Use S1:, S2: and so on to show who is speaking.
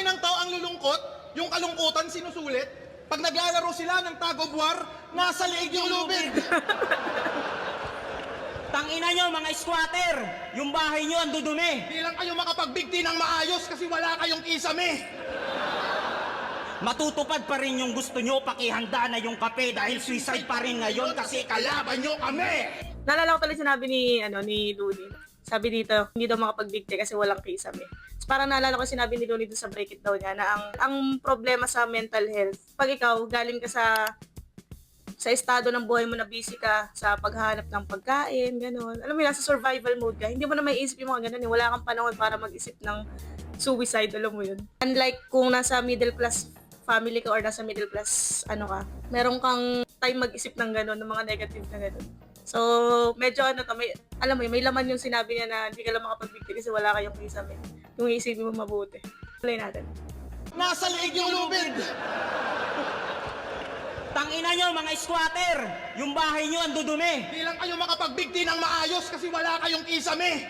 S1: ng tao ang lulungkot, yung kalungkutan sinusulit. Pag naglalaro sila ng tag of war, nasa liig yung lubid.
S2: Tangina nyo, mga squatter! Yung bahay nyo ang dudumi!
S1: Di lang kayo makapagbigti ng maayos kasi wala kayong kisame.
S2: Matutupad pa rin yung gusto nyo, pakihanda na yung kape dahil suicide pa rin ngayon kasi kalaban nyo kami!
S3: Naalala ko tuloy sinabi ni Luni. Sabi dito, hindi daw makapagbigti kasi walang kisame. So, parang naalala ko sinabi ni Luni dun sa break it down niya na ang problema sa mental health, pag ikaw galing ka sa estado ng buhay mo na busy ka sa paghahanap ng pagkain, gano'n. Alam mo yun, nasa survival mode ka. Hindi mo na maiisip yung mga gano'n. Wala kang panahon para mag-isip ng suicide, alam mo yun. Unlike kung nasa middle class family ka or nasa middle class, meron kang time mag-isip ng gano'n, ng mga negative na gano'n. So, medyo alam mo yun, may laman yung sinabi niya na hindi ka lang makapagbigti kasi wala kayong kisame. Yung iisipin mo mabuti. Tuloy natin.
S1: Nasa liig yung lubid.
S2: Tangina nyo, mga squatter! Yung bahay nyo ang dudumi!
S1: Di lang kayo makapagbigti ng maayos kasi wala kayong kisame.